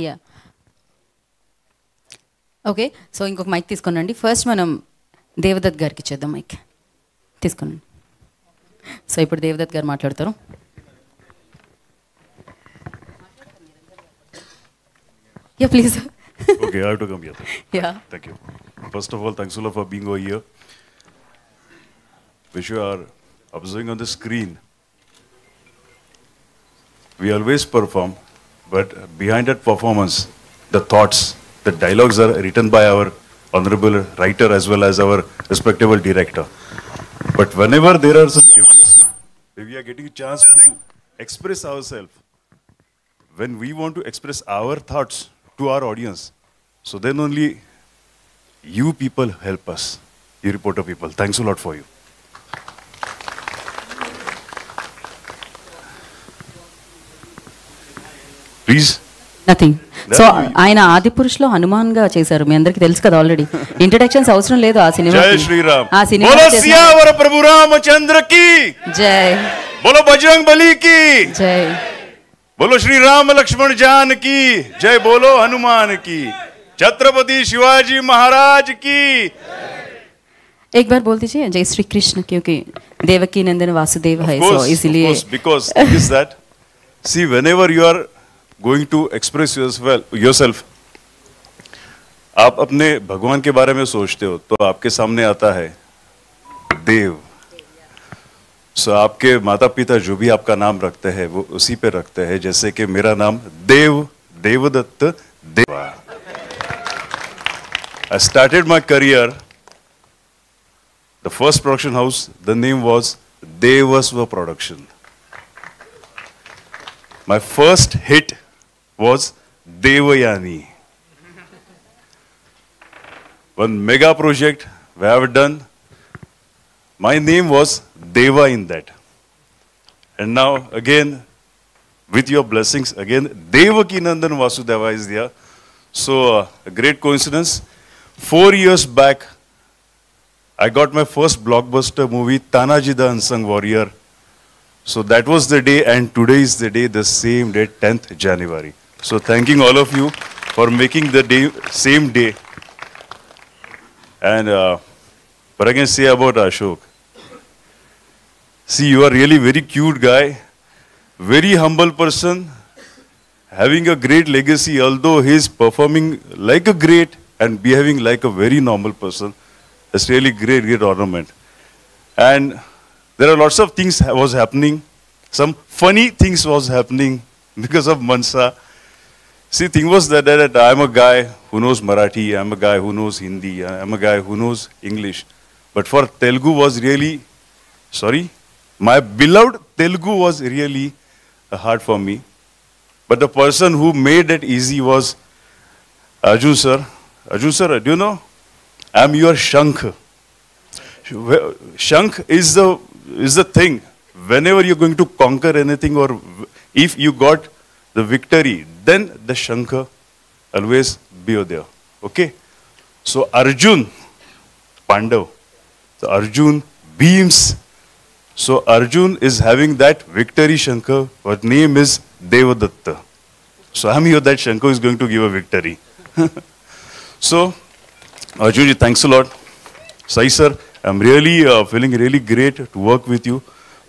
Yeah okay, so ఇంకొక mic తీసుకోనండి. First మనం దేవదత్ గారికి ఇచ్చేద్దాం మైక్. తీసుకోనండి. సో ఇప్పుడు దేవదత్ గారు మాట్లాడతారు. Yeah please. Okay, I have to come here. Yeah Thank you. First of all, thanks a lot for being over here. Which you are observing on the screen. We always perform, but behind that performance, the thoughts, the dialogues are written by our honorable writer as well as our respectable director. But whenever there are some events, we are getting a chance to express ourselves. When we want to express our thoughts to our audience, so then only you people help us, you reporter people. Thanks a lot for you. Please. Nothing. So ఆయన ఆదిపురుషులో హనుమాన్ గా చేశారు, మీ అందరికి తెలుసు కదా already. Introductions అవసరం లేదు ఆ cinema. జై శ్రీరామ్. ఆ సినిమా బోలో సియావర ప్రభు రామచంద్ర की జై. बोलो बजरंग बली की జై. बोलो श्री राम लक्ष्मण जान की जय, बोलो हनुमान की, छत्रपति शिवाजी महाराज की। एक बार बोल दीजिए जय श्री कृष्ण, क्योंकि देवकी नंदन वासुदेव है, सो इसलिए. Because is that, see, whenever you are going to express yourself, आप अपने भगवान के बारे में सोचते हो तो आपके सामने आता है देव. सो आपके माता पिता जो भी आपका नाम रखते हैं वो उसी पे रखते हैं. जैसे कि मेरा नाम देवदत्त देवा. I started my career, the first production house, the name was Devasva Production. My first hit was Devayani. One mega project we have done. My name was Deva in that. And now again, with your blessings, again, Devaki Nandan Vasudeva is there. So a great coincidence. 4 years back, I got my first blockbuster movie, Tanaji the Unsung Warrior. So that was the day, and today is the day, the same day, 10th January. So thanking all of you for making the day, same day. And what I can say about Ashok, see, you are really very cute guy, very humble person, having a great legacy, although he is performing like a great and behaving like a very normal person. It's really great ornament. And there are lots of things was happening. Some funny things was happening because of Mansa. See, thing was that I'm a guy who knows Marathi, I'm a guy who knows Hindi, I'm a guy who knows English. But for Telugu was really, sorry, my beloved Telugu was really hard for me. But the person who made it easy was Arjun sir. Arjun sir, do you know? I'm your Shankh. Shankh is the thing. Whenever you're going to conquer anything, or if you got the victory, then the Shankh always be there. Okay? So Arjun, Pandav. So Arjun beams. So Arjun is having that victory Shankh. Her name is Devadatta. So I'm here that Shankh is going to give a victory. So Arjun, thanks a lot. Sai sir, I'm really feeling really great to work with you,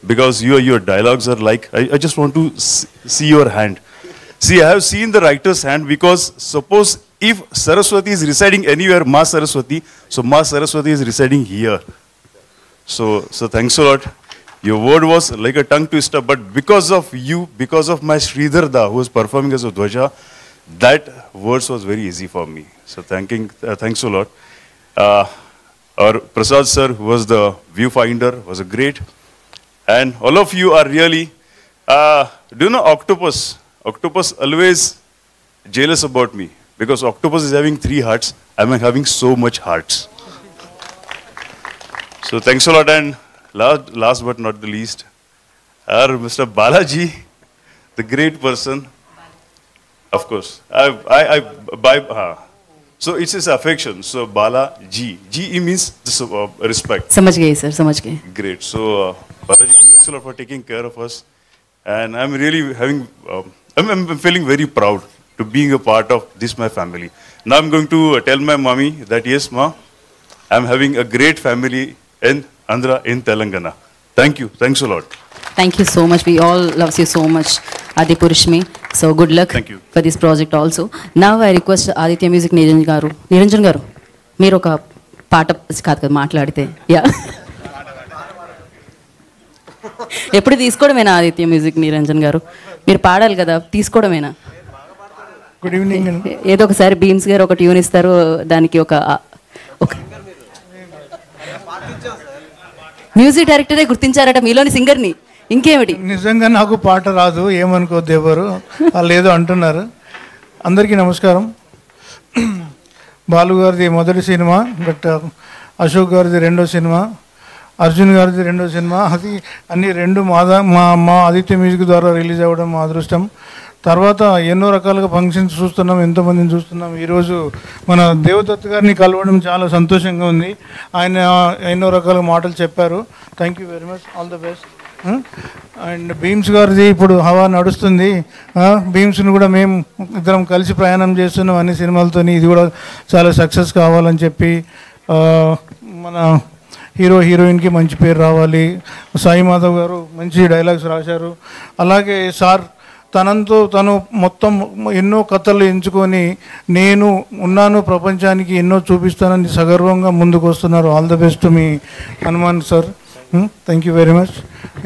because your dialogues are like, I just want to see your hand. See, I have seen the writer's hand, because suppose if Saraswati is residing anywhere, Ma Saraswati, so Ma Saraswati is residing here. So thanks a lot. Your word was like a tongue twister, but because of you, because of my Sridhar Da, who was performing as a Dwaja, that words was very easy for me. So thanks a lot. Our Prasad sir, who was the viewfinder, was a great. And all of you are really, do you know Octopus? Octopus always jealous about me, because Octopus is having 3 hearts, I'm having so much hearts. So thanks a lot. And last but not the least, our Mr. Balaji, the great person. Of course, So it's his affection. So Bala G. G means this, respect. समझ गए sir, समझ गए. Great. So Balaji, thanks a lot for taking care of us. And I'm really having, I'm feeling very proud to being a part of this my family. Now I'm going to tell my mommy that yes, ma, I'm having a great family in Andhra, in Telangana. Thank you. Thanks a lot. Thank you so much. We all loves you so much, Adipurishmi. So good luck Thank you. for this project also. Now I request Aditya Music Niranjan garu, మీరు ఒక పాట కాదు కదా మాట్లాడితే, yeah ఎప్పుడు తీసుకోవడమేనా Aditya music Niranjan గారు? మీరు పాడాలి కదా, తీసుకోవడమేనా? Good evening. ఏదో ఒకసారి బీమ్స్ గారు ఒక ట్యూన్ ఇస్తారు, దానికి ఒక మ్యూజిక్ డైరెక్టరే గుర్తించారట మీలోని సింగర్ని, ఇంకేమిటి? నిజంగా నాకు పాట రాదు, ఏమనుకోద్దు ఎవరు, వాళ్ళు ఏదో అంటున్నారు. అందరికీ నమస్కారం. బాలు గారిది మొదటి సినిమా, బట్ అశోక్ గారిది రెండో సినిమా, అర్జున్ గారిది రెండో సినిమా, అది అన్ని రెండు మా ఆదిత్య మ్యూజిక్ ద్వారా రిలీజ్ అవ్వడం మా అదృష్టం. తర్వాత ఎన్నో రకాలుగా ఫంక్షన్స్ చూస్తున్నాం, ఎంతోమందిని చూస్తున్నాం. ఈరోజు మన దేవదత్ గారిని కలవడం చాలా సంతోషంగా ఉంది. ఆయన ఎన్నో రకాల మాటలు చెప్పారు. Thank you very much, all the best. And Bheems గారిది ఇప్పుడు హవా నడుస్తుంది. భీమ్స్ని కూడా మేము ఇద్దరం కలిసి ప్రయాణం చేస్తున్నాం అన్ని సినిమాలతోని. ఇది కూడా చాలా సక్సెస్ కావాలని చెప్పి, మన హీరోయిన్కి మంచి పేరు రావాలి. సాయి మాధవ్ గారు మంచి డైలాగ్స్ రాశారు. అలాగే సార్ తను మొత్తం ఎన్నో కథలు ఎంచుకొని నేను ఉన్నాను ప్రపంచానికి ఎన్నో చూపిస్తానని సగర్వంగా ముందుకు వస్తున్నారు. ఆల్ ద బెస్ట్ మీ Hanuman sir. Thank you very much.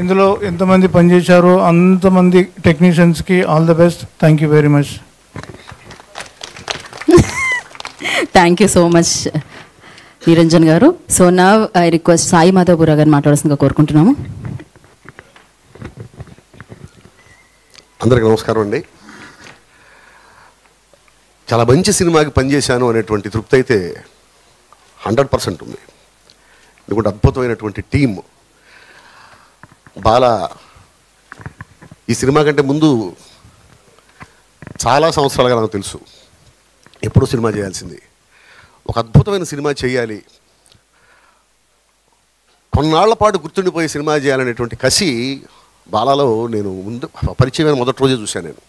ఇందులో ఎంతమంది పనిచేశారో అంతమంది టెక్నీషియన్స్కి all the best. Thank you very much. Thank you so much Niranjan గారు. సో నా ఐ రిక్వెస్ట్ సాయి మాధవపుర గారిని మాట్లాడాల్సిందిగా కోరుకుంటున్నాము. అందరికీ నమస్కారం అండి. చాలా మంచి సినిమాకి పనిచేశాను అనేటువంటి తృప్తి అయితే 100% ఉంది. ఎందుకంటే అద్భుతమైనటువంటి టీమ్. బాలా ఈ సినిమా కంటే ముందు చాలా సంవత్సరాలుగా నాకు తెలుసు, ఎప్పుడూ సినిమా చేయాల్సింది, ఒక అద్భుతమైన సినిమా చేయాలి, కొన్నాళ్ల పాటు గుర్తుండిపోయే సినిమా చేయాలనేటువంటి కసి బాలాలో నేను ముందు పరిచయమైన మొదటి రోజే చూశాను. నేను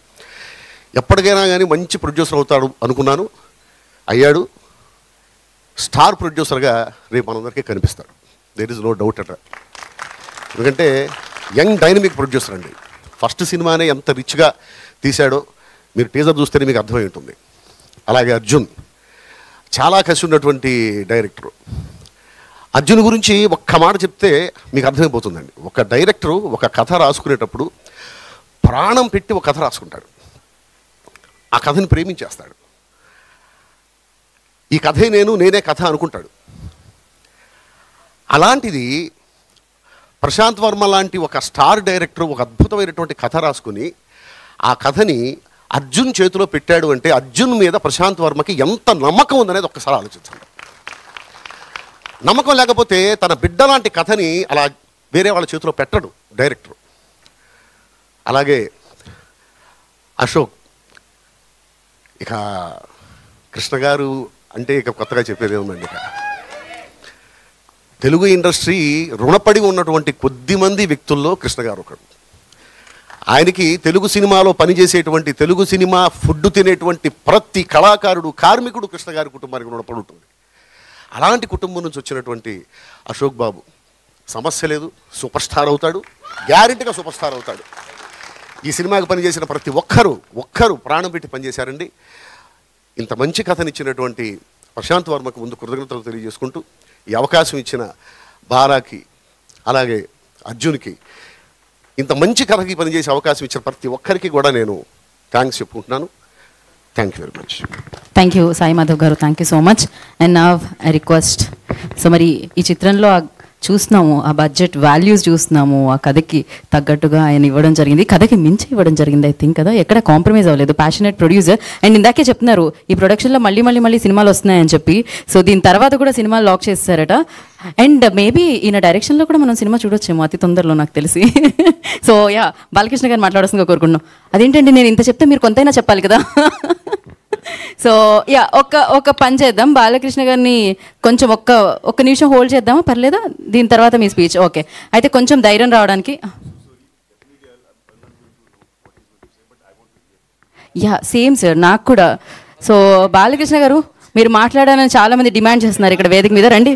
ఎప్పటికైనా కానీ మంచి ప్రొడ్యూసర్ అవుతాడు అనుకున్నాను, అయ్యాడు. స్టార్ ప్రొడ్యూసర్గా రేపు మనందరికీ కనిపిస్తాడు. దేర్ ఇస్ నో డౌట్ అట. ఎందుకంటే యంగ్ డైనమిక్ ప్రొడ్యూసర్ అండి. ఫస్ట్ సినిమానే ఎంత రిచ్గా తీశాడో మీరు టీజర్ చూస్తేనే మీకు అర్థమై ఉంటుంది. అలాగే అర్జున్ చాలా కసి ఉన్నటువంటి డైరెక్టరు. అర్జున్ గురించి ఒక్క మాట చెప్తే మీకు అర్థమైపోతుందండి. ఒక డైరెక్టరు ఒక కథ రాసుకునేటప్పుడు ప్రాణం పెట్టి ఒక కథ రాసుకుంటాడు, ఆ కథని ప్రేమించేస్తాడు. ఈ కథే నేనే కథ అనుకుంటాడు. అలాంటిది ప్రశాంత్ వర్మ లాంటి ఒక స్టార్ డైరెక్టర్ ఒక అద్భుతమైనటువంటి కథ రాసుకుని ఆ కథని అర్జున్ చేతిలో పెట్టాడు అంటే అర్జున్ మీద ప్రశాంత్ వర్మకి ఎంత నమ్మకం ఉందనేది ఒక్కసారి ఆలోచించండి. నమ్మకం లేకపోతే తన బిడ్డ లాంటి కథని అలా వేరే వాళ్ళ చేతిలో పెట్టడు డైరెక్టర్. అలాగే అశోక్, ఇక కృష్ణ గారు అంటే ఇక కొత్తగా చెప్పేది ఏముందండి. ఇక తెలుగు ఇండస్ట్రీ రుణపడి ఉన్నటువంటి కొద్దిమంది వ్యక్తుల్లో కృష్ణ గారు ఒకడు. ఆయనకి తెలుగు సినిమాలో పనిచేసేటువంటి, తెలుగు సినిమా ఫుడ్ తినేటువంటి ప్రతి కళాకారుడు, కార్మికుడు కృష్ణ గారి కుటుంబానికి రుణపడి ఉంటుంది. అలాంటి కుటుంబం నుంచి వచ్చినటువంటి అశోక్ బాబు సమస్య లేదు, సూపర్ స్టార్ అవుతాడు, గ్యారెంటీగా సూపర్ స్టార్ అవుతాడు. ఈ సినిమాకి పనిచేసిన ప్రతి ఒక్కరూ ప్రాణం పెట్టి పనిచేశారండి. ఇంత మంచి కథనిచ్చినటువంటి ప్రశాంత్ వర్మకు ముందు కృతజ్ఞతలు తెలియజేసుకుంటూ, ఈ అవకాశం ఇచ్చిన బాలాకి అలాగే అర్జున్కి, ఇంత మంచి కథకి పనిచేసే అవకాశం ఇచ్చిన ప్రతి ఒక్కరికి కూడా నేను థ్యాంక్స్ చెప్పుకుంటున్నాను. Thank you very much. Thank you Sai Madhav garu, thank you so much. And నా ఐ రిక్వెస్ట్, సో మరి ఈ చిత్రంలో చూస్తున్నాము, ఆ బడ్జెట్ వాల్యూస్ చూస్తున్నాము, ఆ కథకి తగ్గట్టుగా ఆయన ఇవ్వడం జరిగింది, కథకి మించి ఇవ్వడం జరిగింది. ఐ థింక్ కదా ఎక్కడ కాంప్రమైజ్ అవ్వలేదు. Passionate producer. అండ్ ఇందాకే చెప్తున్నారు ఈ ప్రొడక్షన్లో మళ్ళీ సినిమాలు వస్తున్నాయని చెప్పి. సో దీని తర్వాత కూడా సినిమాలు లాక్ చేస్తారట. అండ్ మేబీ ఈయన డైరెక్షన్లో కూడా మనం సినిమా చూడొచ్చేమో అతి తొందరలో నాకు తెలిసి. సో యా, బాలకృష్ణ గారు మాట్లాడాల్సిందిగా కోరుకుంటున్నాం. అదేంటండి నేను ఇంత చెప్తే మీరు కొంతైనా చెప్పాలి కదా. సో యా ఒక పని చేద్దాం, బాలకృష్ణ గారిని కొంచెం ఒక్క నిమిషం హోల్డ్ చేద్దామా, పర్లేదా? దీని తర్వాత మీ స్పీచ్. ఓకే, అయితే కొంచెం ధైర్యం రావడానికి. యా సేమ్ సార్, నాకు కూడా. సో బాలకృష్ణ గారు మీరు మాట్లాడాలని చాలామంది డిమాండ్ చేస్తున్నారు ఇక్కడ వేదిక మీద. రండి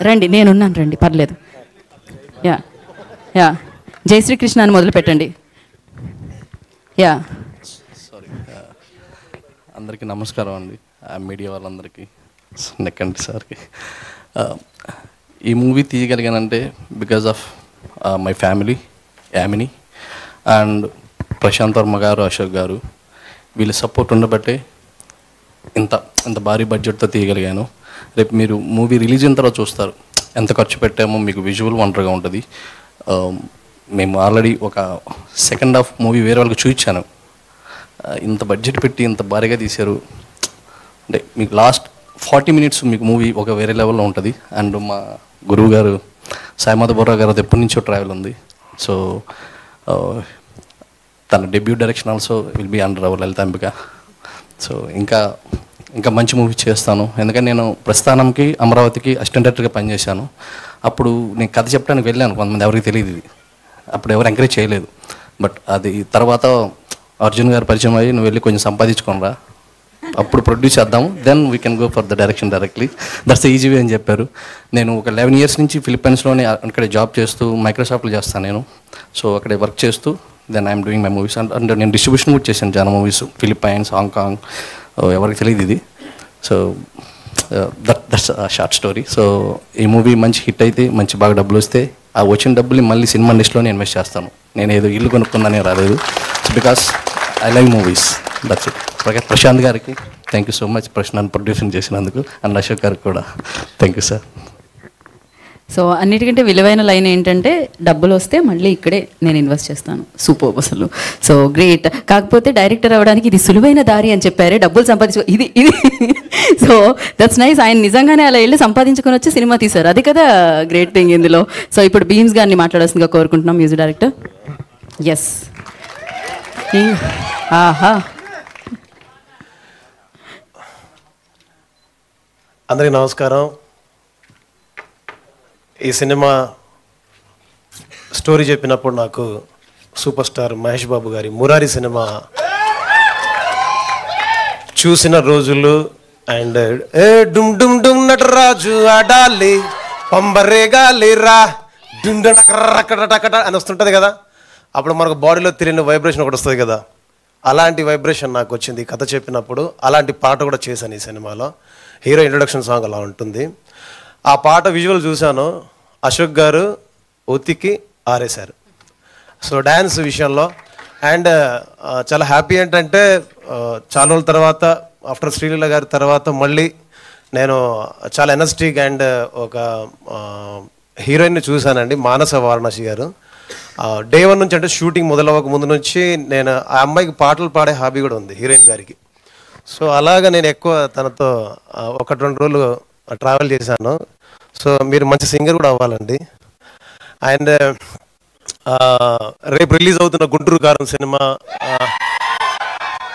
రండి, నేనున్నాను, రండి, పర్లేదు. యా యా జై శ్రీకృష్ణ అని మొదలు పెట్టండి. యా సారీ, అందరికీ నమస్కారం అండి, మీడియా వాళ్ళందరికీ, నెక్కండి సార్కి. ఈ మూవీ తీయగలిగానంటే because of my family, Yamini and Prashanth Varma garu, Ashok గారు, వీళ్ళ సపోర్ట్ ఉండబట్టే ఇంత భారీ బడ్జెట్తో తీయగలిగాను. రేపు మీరు మూవీ రిలీజ్ అయిన తర్వాత చూస్తారు ఎంత ఖర్చు పెట్టామో, మీకు విజువల్ వండర్గా ఉంటుంది. మేము ఆల్రెడీ ఒక సెకండ్ హాఫ్ మూవీ వేరే వాళ్ళకి చూపించాను, ఇంత బడ్జెట్ పెట్టి ఇంత భారీగా తీశారు అంటే మీకు లాస్ట్ 40 minutes మీకు మూవీ ఒక వేరే లెవెల్లో ఉంటుంది. అండ్ మా గురువు గారు సాయిమాధ బొర్రా గారు ఎప్పటి నుంచో ట్రావెల్ ఉంది. సో తన debut direction also will be under our Lalithambika. So ఇంకా మంచి మూవీ చేస్తాను. ఎందుకంటే నేను ప్రస్థానంకి అమరావతికి అసిస్టెంట్ డైరెక్టర్గా పనిచేశాను. అప్పుడు నేను కథ చెప్పడానికి వెళ్ళాను, కొంతమంది ఎవరికి తెలియదు ఇది, అప్పుడు ఎవరు ఎంకరేజ్ చేయలేదు. బట్ అది తర్వాత అర్జున్ గారు పరిచయం అయ్యి నువ్వు వెళ్ళి కొంచెం సంపాదించుకోనరా, అప్పుడు ప్రొడ్యూస్ చేద్దాము, then we can go for the direction directly, that's easy way అని చెప్పారు. నేను ఒక 11 years నుంచి ఫిలిప్పైన్స్లోనే అక్కడే జాబ్ చేస్తూ మైక్రోసాఫ్ట్లో చేస్తాను నేను. సో అక్కడే వర్క్ చేస్తూ then I'm doing my movies. And నేను డిస్ట్రిబ్యూషన్ కూడా చేశాను చాలా మూవీస్, ఫిలిప్పైన్స్, హాంకాంగ్, ఎవరికి తెలియదు ఇది. So that's short story. So ఈ మూవీ మంచి హిట్ అయితే, మంచి బాగా డబ్బులు వస్తే ఆ వచ్చిన డబ్బుల్ని మళ్ళీ సినిమా ఇండస్ట్రీలోనే ఇన్వెస్ట్ చేస్తాను. నేను ఏదో ఇల్లు కొనుక్కుందానే రాలేదు, because I love movies, that's it. Prashanth గారికి థ్యాంక్ యూ సో మచ్, నన్ను ప్రొడ్యూసింగ్ చేసినందుకు. అండ్ అశోక్ గారికి కూడా థ్యాంక్ యూ సార్. సో అన్నిటికంటే విలువైన లైన్ ఏంటంటే డబ్బులు వస్తే మళ్ళీ ఇక్కడే నేను ఇన్వెస్ట్ చేస్తాను. సూపర్ అసలు. So great. కాకపోతే డైరెక్టర్ అవ్వడానికి ఇది సులువైన దారి అని చెప్పారే, డబ్బులు సంపాదించు ఇది. So that's nice. ఆయన నిజంగానే అలా వెళ్ళి సంపాదించుకొని వచ్చి సినిమా తీశారు, అది కదా గ్రేట్ థింగ్ ఇందులో. సో ఇప్పుడు బీమ్స్ గారిని మాట్లాడాల్సిందిగా కోరుకుంటున్నాం, మ్యూజిక్ డైరెక్టర్. ఎస్. ఆహా, అందరికీ నమస్కారం. ఈ సినిమా స్టోరీ చెప్పినప్పుడు నాకు సూపర్ స్టార్ మహేష్ బాబు గారి మురారి సినిమా చూసిన రోజులు అండ్ డుమ్ డుమ్ డుమ్ నటరాజు ఆడాలి పంబరేగాలి రా డుమ్ డకట అని వస్తుంటుంది కదా, అప్పుడు మనకు బాడీలో తెలియని వైబ్రేషన్ ఒకటి వస్తుంది కదా, అలాంటి వైబ్రేషన్ నాకు వచ్చింది కథ చెప్పినప్పుడు. అలాంటి పాట కూడా చేశాను ఈ సినిమాలో. హీరో ఇంట్రొడక్షన్ సాంగ్ అలా ఉంటుంది. ఆ పాట విజువల్ చూశాను, అశోక్ గారు ఒత్తికి ఆరేశారు. సో డ్యాన్స్ విషయంలో అండ్ చాలా హ్యాపీ ఏంటంటే చాలా రోజుల తర్వాత ఆఫ్టర్ శ్రీలీల గారి తర్వాత మళ్ళీ నేను చాలా ఎనర్జెటిక్ అండ్ ఒక హీరోయిన్ని చూశానండి, మానస వారణాసి గారు. డే 1 నుంచి అంటే షూటింగ్ మొదలవ్వక ముందు నుంచి నేను ఆ అమ్మాయికి పాటలు పాడే హాబీ కూడా ఉంది హీరోయిన్ గారికి. సో అలాగా నేను ఎక్కువ తనతో 1-2 రోజులు ట్రావెల్ చేశాను. సో మీరు మంచి సింగర్ కూడా అవ్వాలండి. అండ్ రేపు రిలీజ్ అవుతున్న గుంటూరు కారం సినిమా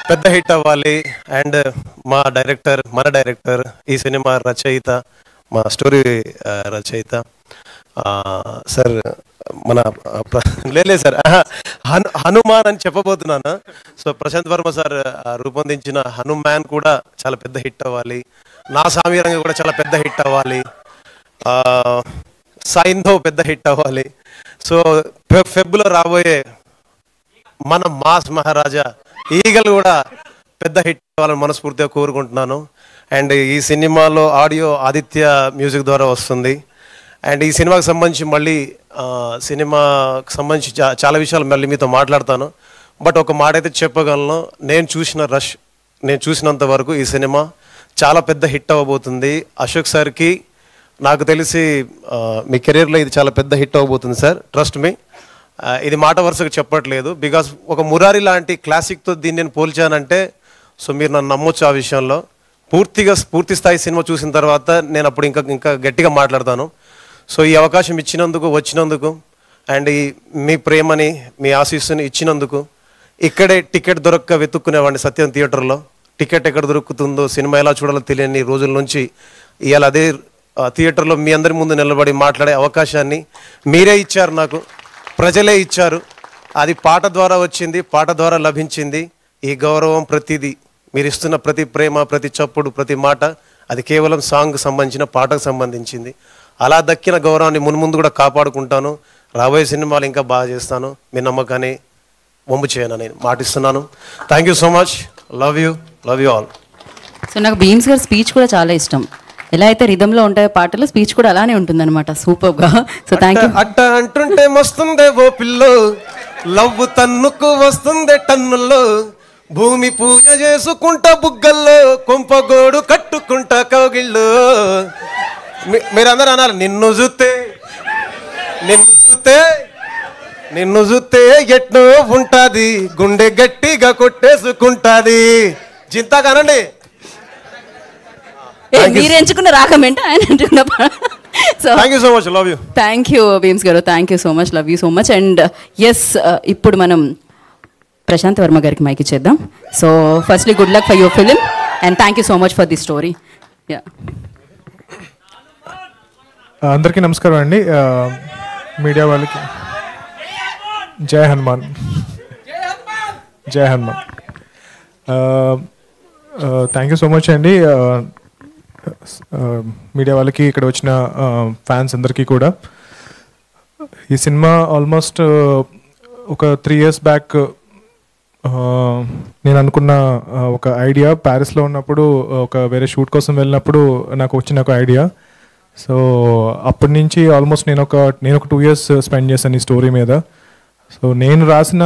పెద్ద హిట్ అవ్వాలి. అండ్ మన డైరెక్టర్ ఈ సినిమా రచయిత, మా స్టోరీ రచయిత సార్, మన లేదు సార్ హనుమాన్ అని చెప్పబోతున్నాను. సో ప్రశాంత్ వర్మ సార్ రూపొందించిన హనుమాన్ కూడా చాలా పెద్ద హిట్ అవ్వాలి. నా సామీరంగా కూడా చాలా పెద్ద హిట్ అవ్వాలి. సైంధవ్ పెద్ద హిట్ అవ్వాలి. సో ఫెబ్లో రాబోయే మన మాస్ మహారాజా ఈగల్ కూడా పెద్ద హిట్ అవ్వాలని మనస్ఫూర్తిగా కోరుకుంటున్నాను. అండ్ ఈ సినిమాలో ఆడియో ఆదిత్య మ్యూజిక్ ద్వారా వస్తుంది. అండ్ ఈ సినిమాకి సంబంధించి మళ్ళీ సినిమాకి సంబంధించి చాలా విషయాలు మళ్ళీ మీతో మాట్లాడతాను. బట్ ఒక మాట అయితే చెప్పగలను, నేను చూసినంత వరకు ఈ సినిమా చాలా పెద్ద హిట్ అవ్వబోతుంది. అశోక్ సార్కి నాకు తెలిసి మీ కెరీర్లో ఇది చాలా పెద్ద హిట్ అవ్వబోతుంది సార్, ట్రస్ట్ మీ. ఇది మాట వరుసగా చెప్పట్లేదు, బికాస్ ఒక మురారి లాంటి క్లాసిక్తో దీన్ని నేను పోల్చానంటే సో మీరు నన్ను నమ్మొచ్చు ఆ విషయంలో. పూర్తి స్థాయి సినిమా చూసిన తర్వాత నేను అప్పుడు ఇంకా గట్టిగా మాట్లాడతాను. సో ఈ అవకాశం వచ్చినందుకు అండ్ మీ ప్రేమని, మీ ఆశీస్సుని ఇచ్చినందుకు ఇక్కడే టికెట్ దొరక్క వెతుక్కునేవాడిని సత్యం థియేటర్లో. టికెట్ ఎక్కడ దొరుకుతుందో, సినిమా ఎలా చూడాలో తెలియని రోజుల నుంచి ఇవాళ అదే థియేటర్లో మీ అందరి ముందు నిలబడి మాట్లాడే అవకాశాన్ని మీరే ఇచ్చారు, నాకు ప్రజలే ఇచ్చారు. అది పాట ద్వారా వచ్చింది, పాట ద్వారా లభించింది. ఈ గౌరవం ప్రతిదీ మీరు ఇస్తున్న ప్రతి ప్రేమ, ప్రతి చప్పుడు, ప్రతి మాట అది కేవలం సాంగ్కి సంబంధించిన, పాటకు సంబంధించింది. అలా దక్కిన గౌరవాన్ని మున్ముందు కూడా కాపాడుకుంటాను. రాబోయే సినిమాలు ఇంకా బాగా చేస్తాను. మీ నమ్మకాన్ని వమ్ము చేయను నేను మాటిస్తున్నాను. Thank you so much. Love you all. So నాకు భీమ్స్ గారి స్పీచ్ కూడా చాలా ఇష్టం. ఎలా అయితే రిధంలో ఉంటాయో పాటలు, స్పీచ్ కూడా అలానే ఉంటుందన్నమాట, సూపర్గా. So thank you. అట్ట అంటుంటే మస్తుందే ఓ పిల్లో, లవ్ తన్నుకు వస్తుందే టన్నుల్లో, భూమి పూజ చేసుకుంటా బుగ్గల్లో, కొంపగోడు కట్టుకుంటా కౌగిళ్ళు. మీరందరూ అనాలి, నిన్ను చూస్తే ఎట్నో ఉంటాది, గుండె గట్టిగా కొట్టేసుకుంటాది. చింతగానండి. మీరు ఎంచుకున్న రాగం ఏంటో ఆయన ఎంచుకున్న. So thank you so much. Love you. Thank you Bheems garu. Thank you so much. Love you so much. And yes, ఇప్పుడు మనం ప్రశాంత్ వర్మ గారికి మైక్ ఇచ్చేద్దాం. So firstly good luck for your film and thank you so much for the story. Yeah, అందరికీ నమస్కారం అండి. Media వాళ్ళకి Jai Hanuman. Jai Hanuman. Thank you so much అండి. Media వాళ్ళకి, ఇక్కడ వచ్చిన ఫ్యాన్స్ అందరికీ కూడా. ఈ సినిమా ఆల్మోస్ట్ ఒక 3 years బ్యాక్ నేను అనుకున్న ఒక ఐడియా. ప్యారిస్లో ఉన్నప్పుడు ఒక వేరే షూట్ కోసం వెళ్ళినప్పుడు నాకు వచ్చిన ఒక ఐడియా. సో అప్పటి నుంచి ఆల్మోస్ట్ నేను ఒక 2 years స్పెండ్ చేశాను ఈ స్టోరీ మీద. సో నేను రాసిన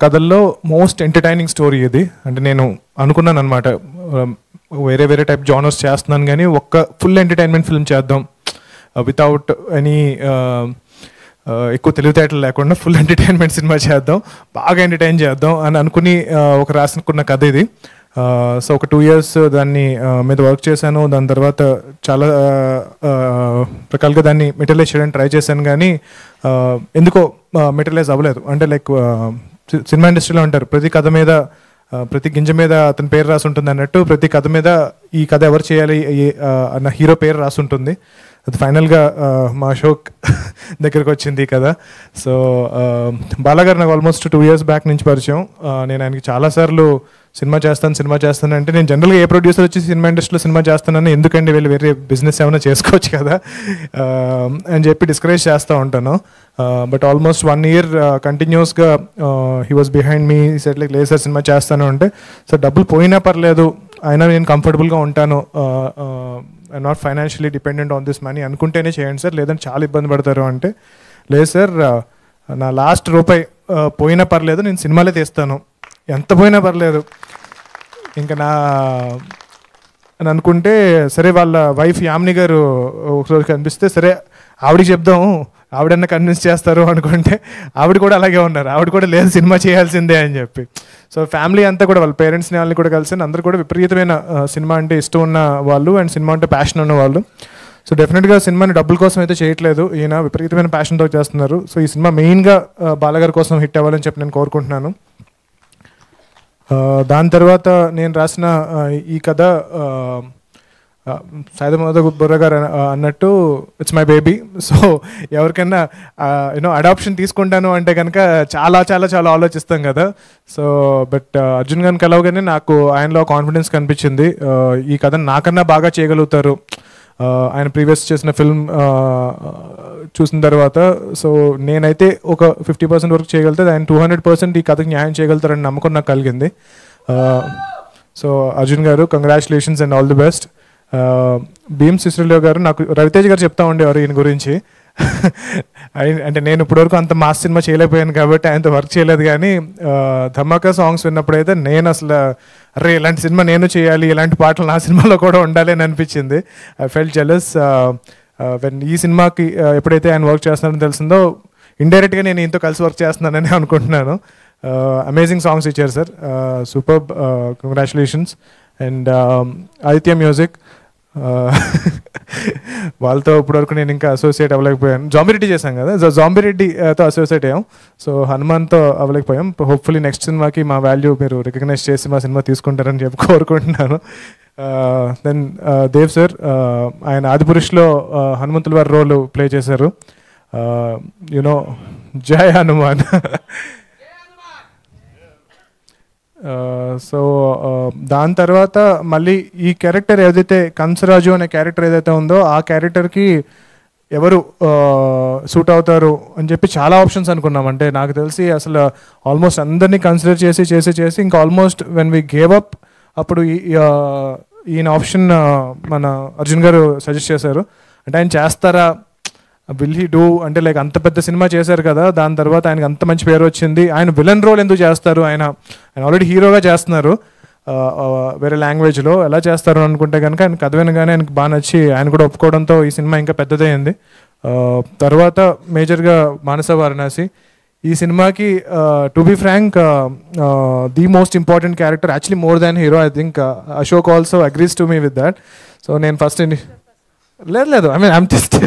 కథల్లో మోస్ట్ ఎంటర్టైనింగ్ స్టోరీ ఇది. అంటే నేను అనుకున్నాను అనమాట, వేరే వేరే టైప్ జానర్స్ చేస్తున్నాను కానీ ఒక్క ఫుల్ ఎంటర్టైన్మెంట్ ఫిల్మ్ చేద్దాం, వితౌట్ ఎనీ ఎక్కువ తెలివితేటలు లేకుండా ఫుల్ ఎంటర్టైన్మెంట్ సినిమా చేద్దాం, బాగా ఎంటర్టైన్ చేద్దాం అని అనుకుని ఒక రాసుకున్న కథ ఇది. సో ఒక 2 years దాన్ని మీద వర్క్ చేశాను. దాని తర్వాత చాలా రకాలుగా దాన్ని మెటీరియలైజ్ చేయడానికి ట్రై చేశాను కానీ ఎందుకో మెటీరియలైజ్ అవ్వలేదు. అంటే లైక్ సినిమా ఇండస్ట్రీలో అంటారు, ప్రతి కథ మీద, ప్రతి గింజ మీద అతని పేరు రాసి ఉంటుంది అన్నట్టు, ప్రతి కథ మీద ఈ కథ ఎవరు చేయాలి అన్న హీరో పేరు రాసి ఉంటుంది. అది ఫైనల్గా మా అశోక్ దగ్గరకు వచ్చింది కదా. సో బాలాగారు నాకు ఆల్మోస్ట్ 2 years బ్యాక్ నుంచి పరిచయం. నేను ఆయనకి చాలాసార్లు సినిమా చేస్తాను అంటే, నేను జనరల్గా ఏ ప్రొడ్యూసర్ వచ్చి సినిమా ఇండస్ట్రీలో సినిమా చేస్తానని, ఎందుకంటే వీళ్ళు వేరే బిజినెస్ ఏమైనా చేసుకోవచ్చు కదా అని చెప్పి డిస్కరేజ్ చేస్తూ ఉంటాను. బట్ ఆల్మోస్ట్ 1 year కంటిన్యూస్గా he was behind me. Set like లేదు సార్ సినిమా చేస్తాను అంటే, సార్ డబ్బులు పోయినా పర్లేదు, అయినా నేను కంఫర్టబుల్గా ఉంటాను, not financially dependent on this money అనుకుంటేనే చేయండి సార్, లేదంటే చాలా ఇబ్బంది పడతారు అంటే, లేదు సార్ నా లాస్ట్ రూపాయి పోయినా పర్లేదు, నేను సినిమాలే తీస్తాను, ఎంత పోయినా పర్లేదు ఇంకా అని అనుకుంటే, సరే వాళ్ళ వైఫ్ యామిని గారు ఒకరోజు కనిపిస్తే, సరే ఆవిడకి చెప్దాం, ఆవిడన్నా కన్విన్స్ చేస్తారు అనుకుంటే ఆవిడ కూడా అలాగే ఉన్నారు. ఆవిడ కూడా లేదు సినిమా చేయాల్సిందే అని చెప్పి. సో ఫ్యామిలీ అంతా కూడా వాళ్ళ పేరెంట్స్ని వాళ్ళని కూడా కలిసి అందరూ కూడా విపరీతమైన సినిమా అంటే ఇష్టం ఉన్న వాళ్ళు అండ్ సినిమా అంటే ప్యాషన్ ఉన్న వాళ్ళు. సో డెఫినెట్గా సినిమాని డబ్బుల కోసం అయితే చేయట్లేదు, ఈయన విపరీతమైన ప్యాషన్తో చేస్తున్నారు. సో ఈ సినిమా మెయిన్గా బాలగారి కోసం హిట్ అవ్వాలని చెప్పి నేను కోరుకుంటున్నాను. దాని తర్వాత నేను రాసిన ఈ కథ సైదమోద బుర్ర గారు అన్నట్టు ఇట్స్ మై బేబీ. సో ఎవరికైనా అడాప్షన్ తీసుకుంటాను అంటే కనుక చాలా చాలా చాలా ఆలోచిస్తాం కదా. సో బట్ అర్జున్ గారిని కలవగానే నాకు ఆయనలో కాన్ఫిడెన్స్ కనిపించింది, ఈ కథ నాకన్నా బాగా చేయగలుగుతారు ఆయన ప్రీవియస్ చేసిన ఫిల్మ్ చూసిన తర్వాత. సో నేనైతే ఒక 50% వరకు చేయగలుగుతాను, ఆయన 200% ఈ కథకు న్యాయం చేయగలుగుతారని నమ్మకం నాకు కలిగింది. So Arjun garu congratulations and all the best. Bheem Ceciroleo garu, నాకు రవితేజ్ గారు చెప్తా ఉండేవారు ఈయన గురించి. అంటే నేను ఇప్పటివరకు అంత మాస్ సినిమా చేయలేకపోయాను కాబట్టి ఆయనతో వర్క్ చేయలేదు, కానీ ధమాకా సాంగ్స్ విన్నప్పుడైతే నేను అసలు అరే ఇలాంటి సినిమా నేను చేయాలి, ఇలాంటి పాటలు నా సినిమాలో కూడా ఉండాలి అని అనిపించింది. ఐ ఫెల్ట్ జెలస్ వెన్ ఈ సినిమాకి ఎప్పుడైతే ఆయన వర్క్ చేస్తున్నారని తెలిసిందో, ఇండైరెక్ట్గా నేను ఈయనతో కలిసి వర్క్ చేస్తున్నానని అనుకుంటున్నాను. అమేజింగ్ సాంగ్స్ ఇచ్చారు sir, super, congratulations. And Aditya music, వాళ్ళతో ఇప్పటివరకు నేను ఇంకా అసోసియేట్ అవ్వలేకపోయాను. జాంబిరెడ్డి చేశాం కదా, జాంబిరెడ్డితో అసోసియేట్ అయ్యాం. సో హనుమాన్తో అవ్వలేకపోయాం. హోప్ఫుల్లీ నెక్స్ట్ సినిమాకి మా వాల్యూ మీరు రికగ్నైజ్ చేసి మా సినిమా తీసుకుంటారని చెప్పి కోరుకుంటున్నాను. దెన్ దేవ్ సార్, ఆయన ఆదిపురుషులో హనుమంతుల వారి రోల్ ప్లే చేశారు. యునో జై హనుమాన్. సో దాని తర్వాత మళ్ళీ ఈ క్యారెక్టర్ ఏదైతే కంసరాజు అనే క్యారెక్టర్ ఏదైతే ఉందో ఆ క్యారెక్టర్కి ఎవరు సూట్ అవుతారు అని చెప్పి చాలా ఆప్షన్స్ అనుకున్నాం. అంటే నాకు తెలిసి అసలు ఆల్మోస్ట్ అందరినీ కన్సిడర్ చేసి ఇంకా almost when we gave up అప్పుడు ఈయన ఆప్షన్ మన అర్జున్ గారు సజెస్ట్ చేశారు. అంటే ఆయన చేస్తారా, విల్ హీ డూ, అంటే లైక్ అంత పెద్ద సినిమా చేశారు కదా, దాని తర్వాత ఆయనకి అంత మంచి పేరు వచ్చింది, ఆయన విలన్ రోల్ ఎందుకు చేస్తారు, ఆయన ఆల్రెడీ హీరోగా చేస్తున్నారు వేరే లాంగ్వేజ్లో, ఎలా చేస్తారు అనుకుంటే కనుక ఆయన కథ వినగానే ఆయనకు బాగా నచ్చి ఆయన కూడా ఒప్పుకోవడంతో ఈ సినిమా ఇంకా పెద్దదైంది. తర్వాత మేజర్గా మానస వారణాసి. ఈ సినిమాకి to be frank the most important character, actually more than hero. I think Ashok also agrees to me with that. So నేను ఫస్ట్ లేదు I mean I'm just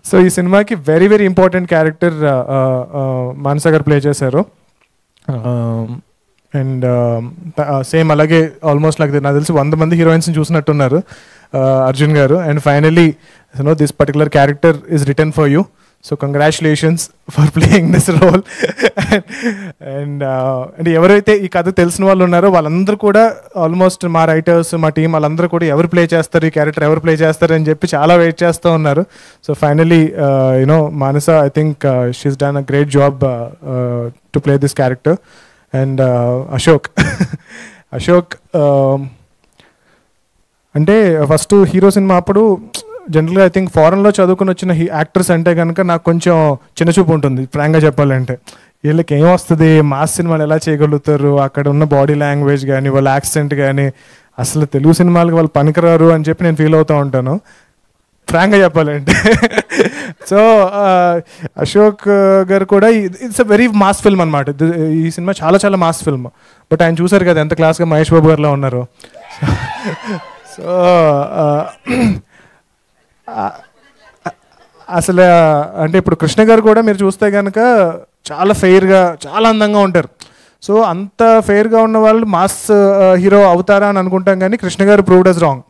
so ఈ సినిమాకి very very important character Manasa గారు ప్లే చేశారు. And same అలాగే almost నాకు తెలిసి 100 మంది హీరోయిన్స్ని చూసినట్టున్నారు అర్జున్ గారు. And finally this particular character is return for you. So congratulations for playing this role. And ఎవరైతే ఈ కథ తెలిసిన వాళ్ళు ఉన్నారో వాళ్ళందరూ కూడా ఆల్మోస్ట్ మా రైటర్స్, మా టీం వాళ్ళందరూ కూడా ఎవరు ప్లే చేస్తారు, ఈ క్యారెక్టర్ ఎవరు ప్లే చేస్తారు అని చెప్పి చాలా వెయిట్ చేస్తూ ఉన్నారు. So finally Manasa, I think she's done a great job to play this character. And Ashok అంటే ఫస్ట్ హీరో సినిమా అప్పుడు జనరల్గా ఐ థింక్ ఫారెన్లో చదువుకుని వచ్చిన యాక్టర్స్ అంటే కనుక నాకు కొంచెం చిన్నచూపు ఉంటుంది ఫ్రాంక్గా చెప్పాలంటే. వీళ్ళకి ఏం వస్తుంది, మాస్ సినిమాలు ఎలా చేయగలుగుతారు, అక్కడ ఉన్న బాడీ లాంగ్వేజ్ కానీ వాళ్ళ యాక్సెంట్ కానీ అసలు తెలుగు సినిమాలకు వాళ్ళు పనికిరారు అని చెప్పి నేను ఫీల్ అవుతూ ఉంటాను ఫ్రాంక్గా చెప్పాలంటే. సో అశోక్ గారు కూడా it's a very mass film అనమాట. ఈ సినిమా చాలా చాలా మాస్ ఫిల్మ్. బట్ ఆయన చూసారు కదా ఎంత క్లాస్గా మహేష్ బాబు గారిలో ఉన్నారు. సో అసలు అంటే ఇప్పుడు కృష్ణ గారు కూడా మీరు చూస్తే కనుక చాలా ఫెయిర్గా చాలా అందంగా ఉంటారు. సో అంత ఫెయిర్గా ఉన్న వాళ్ళు మాస్ హీరో అవుతారా అని అనుకుంటాం, కానీ కృష్ణ గారు proved us wrong.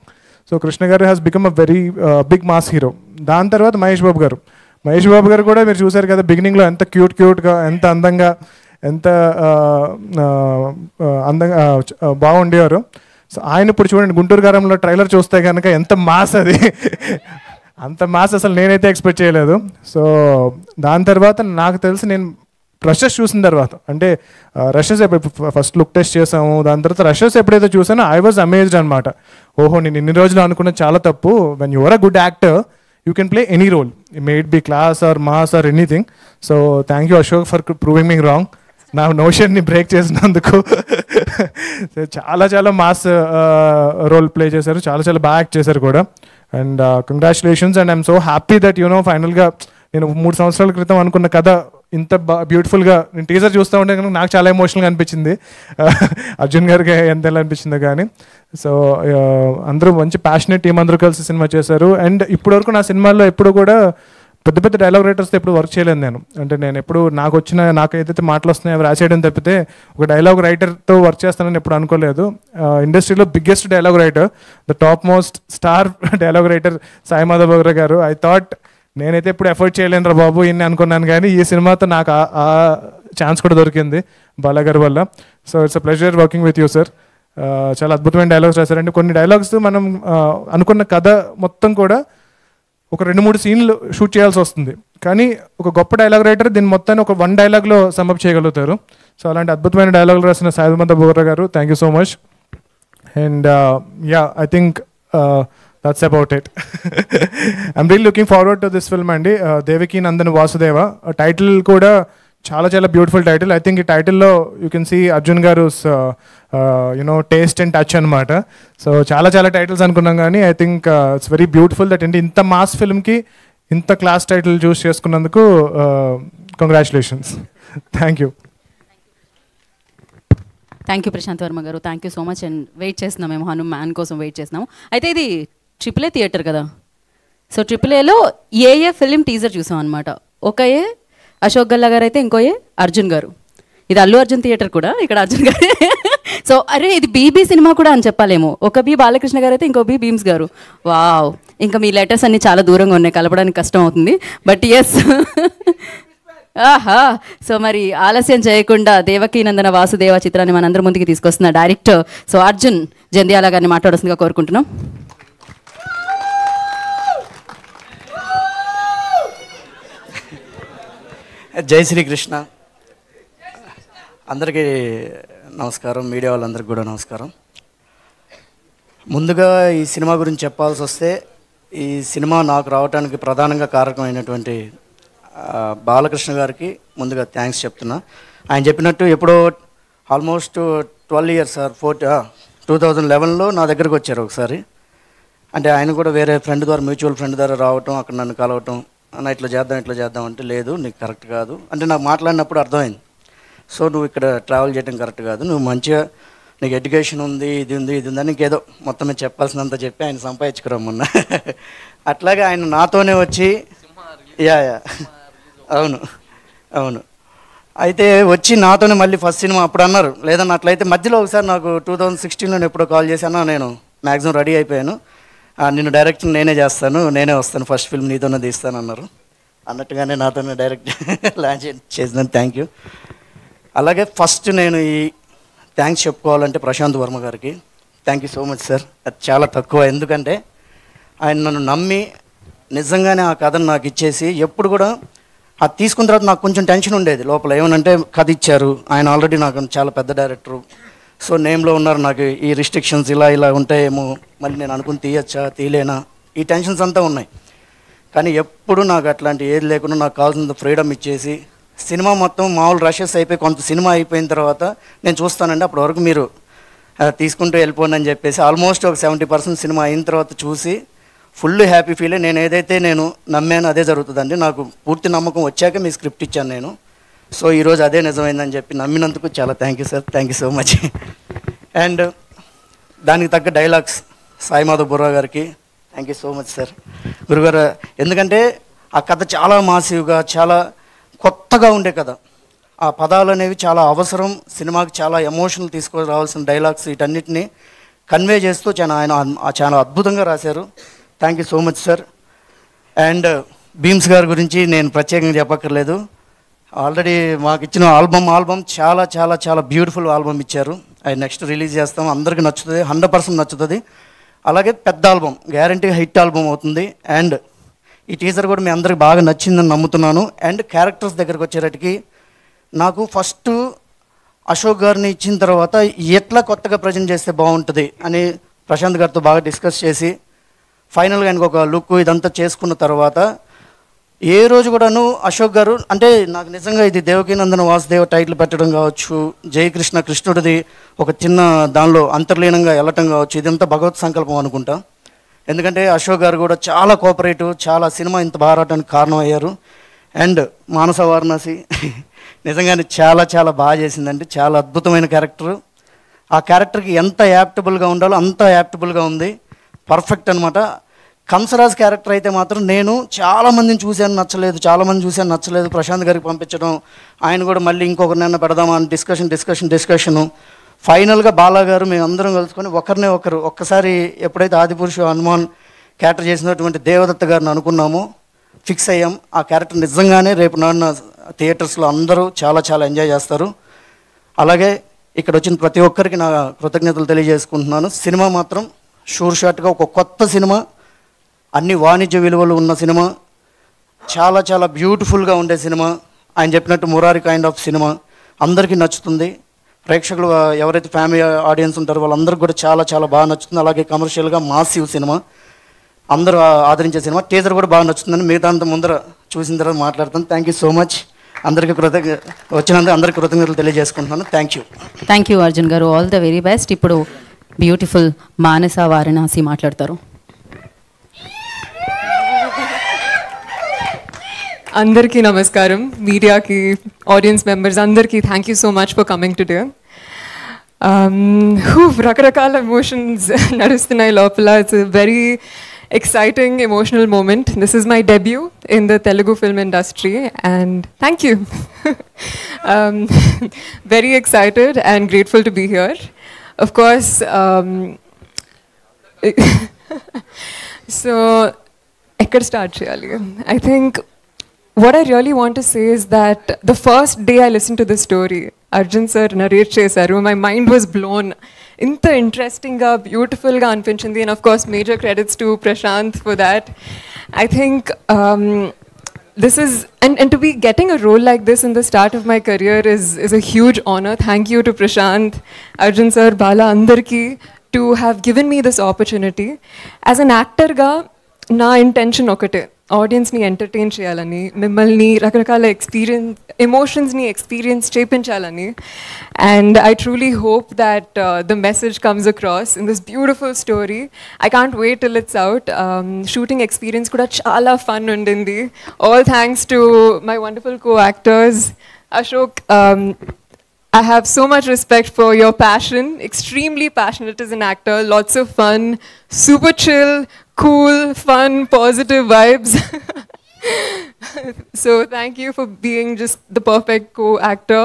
So Krishna గారు has become a very big mass hero. దాని తర్వాత మహేష్ బాబు గారు కూడా మీరు చూసారు కదా బిగినింగ్లో ఎంత క్యూట్గా, ఎంత అందంగా, ఎంత అందంగా బాగుండేవారు. సో ఆయన ఇప్పుడు చూడండి గుంటూరు గారంలో ట్రైలర్ చూస్తే కనుక ఎంత మాస్ అది, అంత మాస్ అసలు నేనైతే ఎక్స్పెక్ట్ చేయలేదు. సో దాని తర్వాత నాకు తెలిసి నేను రషెస్ చూసిన తర్వాత, అంటే రషెస్ ఫస్ట్ లుక్ టెస్ట్ చేసాము, దాని తర్వాత రషెస్ ఎప్పుడైతే చూసానో ఐ వాజ్ అమేజ్డ్ అనమాట. ఓహో, నేను ఇన్ని రోజులు అనుకున్నది చాలా తప్పు. When you are a good actor you can play any role, may it be class or mass or anything. So thank you Ashok for proving me wrong, నా నోషన్ని బ్రేక్ చేసినందుకు. చాలా చాలా మాస్ రోల్ ప్లే చేశారు, చాలా చాలా బాగా యాక్ట్ చేశారు కూడా. And congratulations. And I'm so happy that ఫైనల్గా నేను 3 సంవత్సరాల క్రితం అనుకున్న కథ ఇంత బ్యూటిఫుల్గా, నేను టీజర్ చూస్తూ ఉంటే కనుక నాకు చాలా ఎమోషనల్గా అనిపించింది. అర్జున్ గారికి ఎంత ఎలా అనిపించిందో కానీ. సో అందరూ మంచి ప్యాషనేట్ టీం అందరూ కలిసి సినిమా చేశారు. అండ్ ఇప్పటివరకు నా సినిమాల్లో ఎప్పుడు కూడా పెద్ద పెద్ద డైలాగ్ రైటర్స్తో ఎప్పుడు వర్క్ చేయలేదు నేను. అంటే నేను ఎప్పుడు నాకు ఏదైతే మాటలు వస్తున్నాయో అవి రాసేయడం తప్పితే ఒక డైలాగ్ రైటర్తో వర్క్ చేస్తానని ఎప్పుడు అనుకోలేదు. ఇండస్ట్రీలో biggest dialogue writer, the top most star dialogue writer Sai Madhav Burra garu. I thought నేనైతే ఎప్పుడు ఎఫర్ట్ చేయలేను రా బాబు ఇన్ని అనుకున్నాను, కానీ ఈ సినిమాతో నాకు ఆ ఛాన్స్ కూడా దొరికింది బాలాగారి వల్ల. So it's a pleasure working with you sir. చాలా అద్భుతమైన డైలాగ్స్ రాశారండి. కొన్ని డైలాగ్స్ మనం అనుకున్న కథ మొత్తం కూడా ఒక 2-3 సీన్లు షూట్ చేయాల్సి వస్తుంది, కానీ ఒక గొప్ప డైలాగ్ రైటర్ దీన్ని మొత్తాన్ని ఒక 1 డైలాగ్లో సమ్అప్ చేయగలుగుతారు. సో అలాంటి అద్భుతమైన డైలాగులు రాసిన సాయి మాధవ్ బగ్రా గారు, thank you so much. And yeah, I think that's about it. I'm really looking forward to this film అండి. దేవకి నందన్ వాసుదేవ టైటిల్ కూడా చాలా చాలా బ్యూటిఫుల్ టైటిల్. ఐ థింక్ ఈ టైటిల్లో you can see Arjun garu taste and touch అనమాట. సో చాలా చాలా టైటిల్స్ అనుకున్నాం, కానీ I think it's very beautiful that ఏంటి ఇంత మాస్ ఫిల్మ్కి ఇంత క్లాస్ టైటిల్ చూస్ చేసుకున్నందుకు congratulations. Thank you. Thank you Prashanth Varma garu, thank you so much. And wait చేస్తున్నాం, మేము హనుమాన్ కోసం వెయిట్ చేస్తున్నాము. అయితే ఇది AAA థియేటర్ కదా, సో AAAలో ఏ ఫిలిం టీజర్ చూసాం అనమాట. ఒక ఏ అశోక్ గల్లా గారు అయితే, ఇంకో ఏ అర్జున్ గారు. ఇది అల్లు అర్జున్ థియేటర్ కూడా, ఇక్కడ అర్జున్ గారు. సో అరే ఇది బీబీ సినిమా కూడా అని చెప్పాలేమో. ఒక బి బాలకృష్ణ గారు అయితే, ఇంకో బి భీమ్స్ గారు. వావ్, ఇంకా మీ లెటర్స్ అన్నీ చాలా దూరంగా ఉన్నాయి, కలపడానికి కష్టం అవుతుంది. బట్ ఎస్, ఆహా. సో మరి ఆలస్యం చేయకుండా దేవకీ నందన వాసుదేవ చిత్రాన్ని మనందరి ముందుకి తీసుకొస్తున్న డైరెక్టర్ సో అర్జున్ జంధ్యాల గారిని మాట్లాడాల్సిందిగా కోరుకుంటున్నాం. జై శ్రీకృష్ణ. అందరికీ నమస్కారం, మీడియా వాళ్ళందరికీ కూడా నమస్కారం. ముందుగా ఈ సినిమా గురించి చెప్పాల్సి వస్తే, ఈ సినిమా నాకు రావడానికి ప్రధానంగా కారకమైనటువంటి బాలకృష్ణ గారికి ముందుగా థ్యాంక్స్ చెప్తున్నా. ఆయన చెప్పినట్టు ఎప్పుడో ఆల్మోస్ట్ 12 years సార్ 2011లో నా దగ్గరకు వచ్చారు ఒకసారి. అంటే ఆయన కూడా వేరే ఫ్రెండ్ ద్వారా, మ్యూచువల్ ఫ్రెండ్ ద్వారా రావటం, అక్కడ నన్ను కలవటం, అన్న ఇట్లా చేద్దాం అంటే, లేదు నీకు కరెక్ట్ కాదు అంటే నాకు మాట్లాడినప్పుడు అర్థమైంది. సో నువ్వు ఇక్కడ ట్రావెల్ చేయడం కరెక్ట్ కాదు, నువ్వు మంచిగా నీకు ఎడ్యుకేషన్ ఉంది, ఇది ఉంది, ఇది ఉందని ఇంకేదో మొత్తం మీద చెప్పాల్సినంత చెప్పి ఆయన సంపాదించుకురమ్మన్నా. అట్లాగే ఆయన నాతోనే వచ్చి యా అవును అయితే వచ్చి నాతోనే మళ్ళీ ఫస్ట్ సినిమా అప్పుడు అన్నారు, లేదన్న అట్లయితే మధ్యలో ఒకసారి నాకు 2016లో ఎప్పుడో కాల్ చేశాను, నేను మ్యాక్సిమం రెడీ అయిపోయాను, నిన్ను డైరెక్షన్ నేనే చేస్తాను, నేనే వస్తాను, ఫస్ట్ ఫిల్మ్ నీతోనే తీస్తాను అన్నారు. అన్నట్టుగానే నాతోనే డైరెక్ట్ లాంచ్ చేసినాను. Thank you. అలాగే ఫస్ట్ నేను ఈ థ్యాంక్స్ చెప్పుకోవాలంటే ప్రశాంత్ వర్మ గారికి. Thank you so much sir. అది చాలా తక్కువ, ఎందుకంటే ఆయన నన్ను నమ్మి నిజంగానే ఆ కథను నాకు ఇచ్చేసి, ఎప్పుడు కూడా అది తీసుకున్న తర్వాత నాకు కొంచెం టెన్షన్ ఉండేది లోపల, ఏమనంటే కథ ఇచ్చారు ఆయన, ఆల్రెడీ నాకు చాలా పెద్ద డైరెక్టరు, సో నేమ్లో ఉన్నారు, నాకు ఈ రిస్ట్రిక్షన్స్ ఇలా ఉంటాయేమో, మళ్ళీ నేను అనుకుని తీయచ్చా తీయలేనా, ఈ టెన్షన్స్ అంతా ఉన్నాయి. కానీ ఎప్పుడు నాకు అట్లాంటి ఏది లేకుండా నాకు కావాల్సినంత ఫ్రీడమ్ ఇచ్చేసి, సినిమా మొత్తం మామూలు రషెస్ అయిపోయి కొంత సినిమా అయిపోయిన తర్వాత నేను చూస్తానండి, అప్పటి వరకు మీరు తీసుకుంటూ వెళ్ళిపోండి అని చెప్పేసి ఆల్మోస్ట్ ఒక 70% సినిమా అయిన తర్వాత చూసి ఫుల్ హ్యాపీ ఫీల్ అయ్యి, నేను ఏదైతే నేను నమ్మాను అదే జరుగుతుందండి, నాకు పూర్తి నమ్మకం వచ్చాక మీ స్క్రిప్ట్ ఇచ్చాను నేను, సో ఈరోజు అదే నిజమైందని చెప్పి నమ్మినందుకు చాలా thank you sir. Thank you so much. And దానికి తగ్గ డైలాగ్స్ సాయి మాధవ్ బుర్రా గారికి thank you so much sir. గురుగారు, ఎందుకంటే ఆ కథ చాలా మాసివ్గా, చాలా కొత్తగా ఉండే కథ, ఆ పదాలు అనేవి చాలా అవసరం, సినిమాకి చాలా ఎమోషనల్ తీసుకురావాల్సిన డైలాగ్స్, వీటన్నిటిని కన్వే చేస్తూ చాలా అద్భుతంగా రాశారు. Thank you so much sir. And Bheems గారి గురించి నేను ప్రత్యేకంగా చెప్పక్కర్లేదు, ఆల్రెడీ మాకు ఇచ్చిన ఆల్బమ్ చాలా చాలా చాలా బ్యూటిఫుల్ ఆల్బమ్ ఇచ్చారు. అది నెక్స్ట్ రిలీజ్ చేస్తాం, అందరికీ నచ్చుతుంది, 100% నచ్చుతుంది. అలాగే పెద్ద ఆల్బమ్, గ్యారంటీగా హిట్ ఆల్బమ్ అవుతుంది. అండ్ ఈ టీజర్ కూడా మీ అందరికి బాగా నచ్చిందని నమ్ముతున్నాను. అండ్ క్యారెక్టర్స్ దగ్గరికి వచ్చేటట్టుకి నాకు ఫస్ట్ అశోక్ గారిని ఇచ్చిన తర్వాత ఎట్లా కొత్తగా ప్రజెంట్ చేస్తే బాగుంటుంది అని ప్రశాంత్ గారితో బాగా డిస్కస్ చేసి ఫైనల్గా ఆయనకు ఒక లుక్ ఇదంతా చేసుకున్న తర్వాత ఏ రోజు కూడాను అశోక్ గారు అంటే నాకు నిజంగా ఇది దేవకీ నందన వాసుదేవ టైటిల్ పెట్టడం కావచ్చు, జయకృష్ణ కృష్ణుడిది ఒక చిన్న దానిలో అంతర్లీనంగా వెళ్ళటం కావచ్చు, ఇదంతా భగవత్ సంకల్పం అనుకుంటా. ఎందుకంటే అశోక్ గారు కూడా చాలా కోఆపరేటివ్, చాలా సినిమా ఇంత బాగా రావడానికి కారణం అయ్యారు. అండ్ మానస వారణాసి నిజంగానే చాలా చాలా బాగా చేసిందండి, చాలా అద్భుతమైన క్యారెక్టర్. ఆ క్యారెక్టర్కి ఎంత యాప్టబుల్గా ఉండాలో అంత యాప్టబుల్గా ఉంది, పర్ఫెక్ట్ అనమాట. కంసరాజ్ క్యారెక్టర్ అయితే మాత్రం నేను చాలామందిని చూశాను నచ్చలేదు, ప్రశాంత్ గారికి పంపించడం, ఆయన కూడా మళ్ళీ ఇంకొకరినైనా పెడదామా అని డిస్కషను. ఫైనల్గా బాలా గారు మేము అందరం కలుసుకొని ఒక్కసారి ఎప్పుడైతే ఆదిపురుషు హనుమాన్ క్యారెక్టర్ చేసినటువంటి దేవదత్త గారిని అనుకున్నామో ఫిక్స్ అయ్యాం. ఆ క్యారెక్టర్ నిజంగానే రేపు నాన్న థియేటర్స్లో అందరూ చాలా చాలా ఎంజాయ్ చేస్తారు. అలాగే ఇక్కడ వచ్చిన ప్రతి ఒక్కరికి నా కృతజ్ఞతలు తెలియజేసుకుంటున్నాను. సినిమా మాత్రం షూర్ షాట్గా ఒక కొత్త సినిమా, అన్ని వాణిజ్య విలువలు ఉన్న సినిమా, చాలా చాలా బ్యూటిఫుల్గా ఉండే సినిమా, ఆయన చెప్పినట్టు మురారి కైండ్ ఆఫ్ సినిమా, అందరికీ నచ్చుతుంది. ప్రేక్షకులు ఎవరైతే ఫ్యామిలీ ఆడియన్స్ ఉంటారో వాళ్ళందరికీ కూడా చాలా చాలా బాగా నచ్చుతుంది. అలాగే కమర్షియల్గా మాసివ్ సినిమా, అందరూ ఆదరించే సినిమా. టీజర్ కూడా బాగా నచ్చుతుందని మిగతా అంత ముందర చూసిన తర్వాత మాట్లాడతాను. Thank you so much. అందరికీ వచ్చినందుకు అందరికీ కృతజ్ఞతలు తెలియజేసుకుంటున్నాను. థ్యాంక్ యూ అర్జున్ గారు, ఆల్ ద వెరీ బెస్ట్. ఇప్పుడు బ్యూటిఫుల్ మానస వారణాసి మాట్లాడతారు. అందరికీ నమస్కారం, మీడియాకి, ఆడియన్స్ మెంబర్స్ అందరికీ thank you so much for coming today. రకరకాల ఎమోషన్స్ నడుస్తున్నాయి లోపల. It's a very exciting emotional moment. This is my debut in the Telugu film industry and thank you. Very excited and grateful to be here. Of course, so ekkada start cheyali? I think what I really want to say is that the first day I listened to the story, Arjun sir narrate chesaru, my mind was blown. Inta interesting ga, beautiful ga anpinchindi, and of course major credits to Prashant for that. I think this is and to be getting a role like this in the start of my career is a huge honor. Thank you to Prashant, Arjun sir, Bala, andarki to have given me this opportunity. As an actor ga na intention okate, audience ni entertain cheyalani, mimmalni రకరకాల emotions ni experience చేపించాలని, and I truly hope that the message comes across in this beautiful story. I can't wait till it's out. Shooting experience kuda chala fun undindi. All thanks to my wonderful co-actors. Ashok, I have so much respect for your passion, extremely passionate as an actor, lots of fun, super chill, cool, fun, positive vibes. So thank you for being just the perfect co-actor.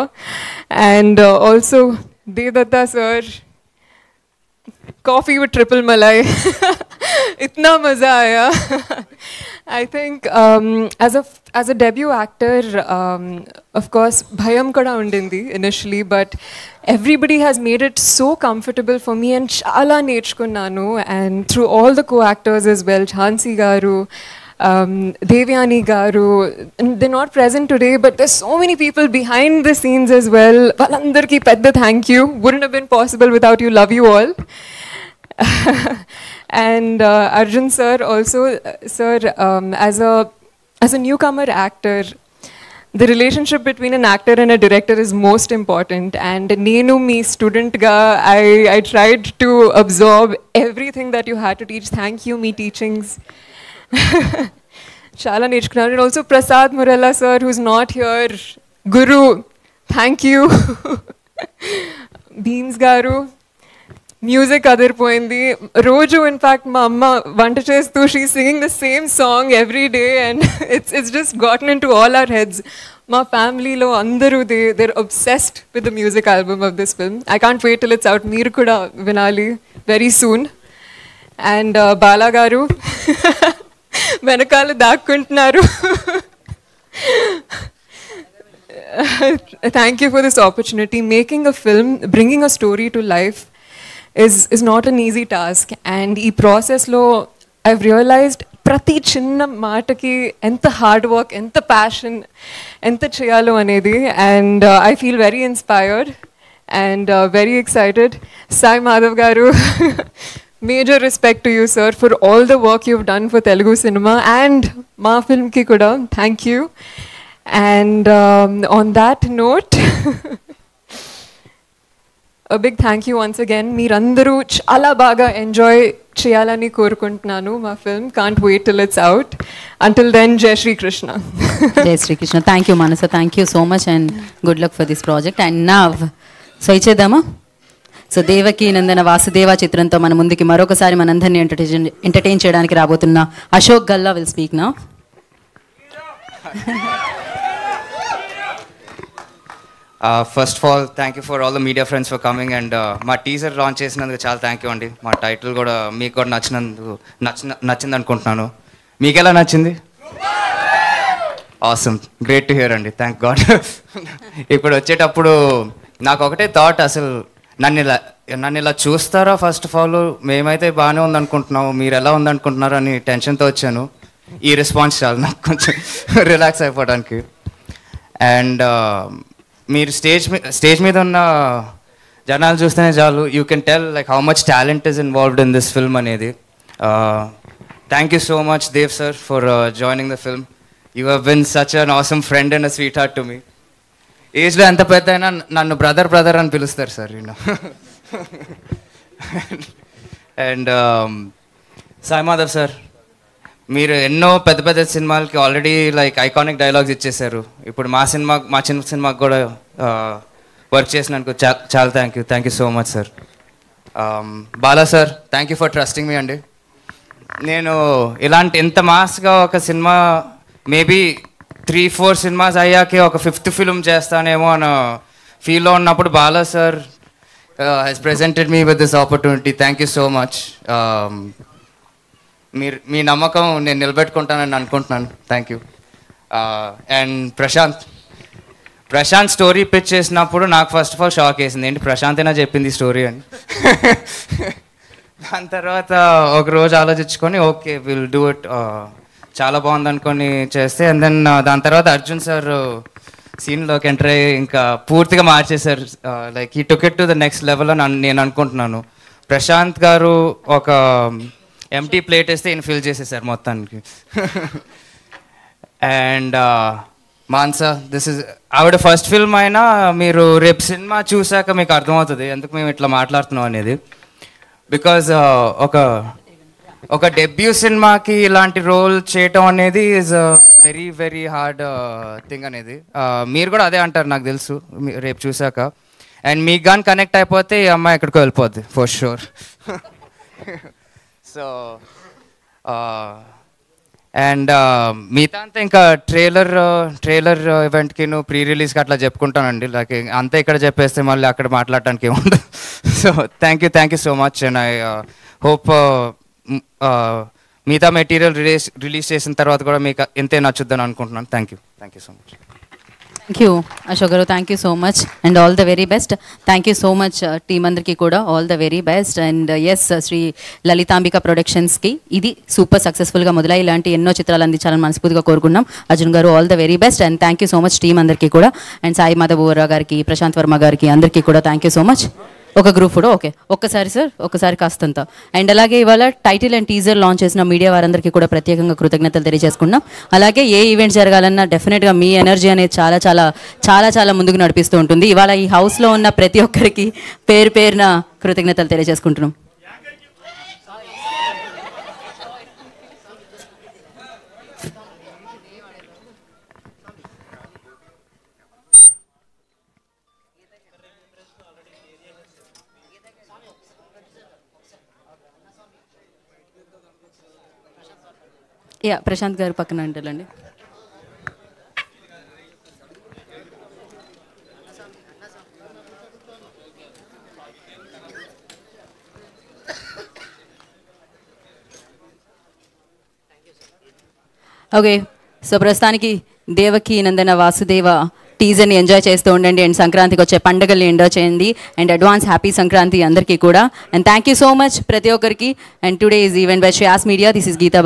And also Devdatta sir, coffee with triple malai. Itna maza aaya. I think as a debut actor, of course, bhayam kada undindi initially, but everybody has made it so comfortable for me and chala నేర్చుకున్నాను. And through all the co-actors as well, Jhansi garu, Devyani garu, they're not present today, but there's so many people behind the scenes as well. Valandarki pedda thank you. Wouldn't have been possible without you. Love you all. And Arjun sir also, sir, as a newcomer actor, the relationship between an actor and a director is most important. And nenu me student ga, I tried to absorb everything that you had to teach. Thank you, me teachings. Chala నేర్చుకున్నాను. And also Prasad Murala sir, who's not here, Guru, thank you. Beams garu, music అదిరిపోయింది. రోజు in fact మా అమ్మ వంట చేస్తూ షీ's singing the same song every day, and it's just gotten into all our heads. మా ఫ్యామిలీలో అందరూ they're obsessed with the music album of this film. I can't wait till it's out. మీరు కూడా వినాలి very soon. And బాలా గారు వెనకాల దాక్కుంటున్నారు. Thank you for this opportunity. Making a film, bringing a story to life is not an easy task. And ee process lo I've realized prati chinna maataki enta hard work, enta passion, enta cheyalo anedi. And I feel very inspired and very excited. Sai Madhav garu, major respect to you sir for all the work you've done for Telugu cinema and ma film ki kuda. Thank you. And on that note, a big thank you once again. Meerandaru chala baga enjoy cheyalani korukuntunnanu ma film. Can't wait till it's out. Until then, Jai Shri Krishna. Jai Shri Krishna. Thank you, Manasa. Thank you so much and good luck for this project. And now, so ichedama. So Devaki Nandana Vasudeva చిత్రంతో మన ముందుకి మరొకసారి మనందరినీ entertain చేయడానికి రాబోతున్న Ashok Galla will speak now. First of all thank you for all the media friends for coming. And మా teaser launch చేసినందుకు చాలా థ్యాంక్ యూ అండి. మా టైటిల్ కూడా మీకు కూడా నచ్చింది అనుకుంటున్నాను. మీకు ఎలా నచ్చింది? ఆసమ్, గ్రేట్ టు హియర్ అండి. Thank God. ఇప్పుడు వచ్చేటప్పుడు నాకు ఒకటే థాట్, అసలు నన్ను ఇలా చూస్తారా? ఫస్ట్ ఆఫ్ ఆల్ మేమైతే బాగానే ఉందనుకుంటున్నాము, మీరు ఎలా ఉందనుకుంటున్నారు అని టెన్షన్తో వచ్చాను. ఈ రెస్పాన్స్ చాలు నాకు కొంచెం రిలాక్స్ అయిపోవడానికి. అండ్ మీరు స్టేజ్ మీద ఉన్న జనాలు చూస్తేనే చాలు, you can tell like how much talent is involved in this film అనేది. Thank you so much Dev sir for joining the film. You have been such an awesome friend and a sweet heart to me. ఏజ్లో ఎంత పెద్ద అయినా నన్ను brother అని పిలుస్తారు sir you know. And Sai Madhav sir, మీరు ఎన్నో పెద్ద పెద్ద సినిమాలకి ఆల్రెడీ లైక్ ఐకానిక్ డైలాగ్స్ ఇచ్చేసారు. ఇప్పుడు మా చిన్న సినిమాకి కూడా వర్క్ చేసినందుకు చాలా thank you so much sir. Bala sir, thank you for trusting me అండి. నేను ఇలాంటి ఇంత మాస్గా ఒక సినిమా మేబీ 3-4 సినిమాస్ అయ్యాకే ఒక 5th ఫిల్మ్ చేస్తానేమో అని ఫీల్లో ఉన్నప్పుడు Bala sir has presented me with this opportunity. Thank you so much. మీ నమ్మకం నేను నిలబెట్టుకుంటానని అనుకుంటున్నాను. Thank you. And Prashanth story pitch చేసినప్పుడు నాకు ఫస్ట్ ఆఫ్ ఆల్ షాక్ వేసింది, ఏంటి ప్రశాంత్ అయినా చెప్పింది స్టోరీ అని. దాని తర్వాత ఒక రోజు ఆలోచించుకొని ఓకే విల్ డూ ఇట్, చాలా బాగుంది అనుకొని చేస్తే, అండ్ దెన్ దాని తర్వాత అర్జున్ సార్ సీన్లోకి ఎంటర్ అయ్యి ఇంకా పూర్తిగా మార్చేశారు. లైక్ ఈ took it to the next level అని నేను అనుకుంటున్నాను. ప్రశాంత్ గారు ఒక ఎంటీ ప్లేట్ వేస్తే ఈయన ఫిల్ చేసేసారు మొత్తానికి. అండ్ మాన్సా, దిస్ ఇస్ ఆవిడ ఫస్ట్ ఫిల్మ్ అయినా మీరు రేపు సినిమా చూసాక మీకు అర్థమవుతుంది ఎందుకు మేము ఇట్లా మాట్లాడుతున్నాం అనేది. బికాజ్ ఒక డెబ్యూ సినిమాకి ఇలాంటి రోల్ చేయటం అనేది is very very hard thing అనేది. మీరు కూడా అదే అంటారు నాకు తెలుసు రేపు చూసాక. అండ్ మీకు కానీ కనెక్ట్ అయిపోతే ఈ అమ్మాయి ఎక్కడికో వెళ్ళిపోద్ది ఫర్ షూర్. సో అండ్ మిగతా అంతా ఇంకా ట్రైలర్ ఈవెంట్కి ప్రీ రిలీజ్కి అట్లా చెప్పుకుంటానండి. లైక్ అంతా ఇక్కడ చెప్పేస్తే మళ్ళీ అక్కడ మాట్లాడటానికి ఏముండదు. So thank you so much. And I hope మిగతా మెటీరియల్ రిలీజ్ చేసిన తర్వాత కూడా మీకు ఎంతే నచ్చుద్దని అనుకుంటున్నాను. Thank you so much. Thank you Ashok garu, thank you so much and all the very best. Thank you so much team అందరికీ కూడా all the very best. And yes, Shri Lalithambika ప్రొడక్షన్స్కి ఇది సూపర్ సక్సెస్ఫుల్గా మొదలై ఇలాంటి ఎన్నో చిత్రాలు అందించాలని మనస్ఫూర్తిగా కోరుకున్నాం. అర్జున్ గారు all the very best and thank you so much team అందరికీ కూడా. అండ్ సాయి మాధవ్ బోరా గారికి, ప్రశాంత్ వర్మ గారికి అందరికీ కూడా థ్యాంక్ యూ సో మచ్. ఒక గ్రూప్ ఫోటో ఓకే, ఒక్కసారి సార్, ఒక్కసారి కాస్తంత. అండ్ అలాగే ఇవాళ టైటిల్ అండ్ టీజర్ లాంచ్ చేసిన మీడియా వారందరికీ కూడా ప్రత్యేకంగా కృతజ్ఞతలు తెలియజేసుకున్నాం. అలాగే ఏ ఈవెంట్ జరగాలన్నా డెఫినెట్గా మీ ఎనర్జీ అనేది చాలా చాలా చాలా చాలా ముందుకు నడిపిస్తూ ఉంటుంది. ఇవాళ ఈ హౌస్లో ఉన్న ప్రతి ఒక్కరికి పేరున కృతజ్ఞతలు తెలియజేసుకుంటున్నాం. యా, ప్రశాంత్ గారు పక్కన అంటారండి. ఓకే, సో ప్రస్తుతానికి దేవకి నందన వాసుదేవ టీజర్ని ఎంజాయ్ చేస్తూ ఉండండి. అండ్ సంక్రాంతికి వచ్చే పండుగల్ని ఎంజాయ్ చేయండి. అండ్ అడ్వాన్స్ హ్యాపీ సంక్రాంతి అందరికీ కూడా. And thank you so much ప్రతి ఒక్కరికి. And today is event by Shreyas media. This is Gita.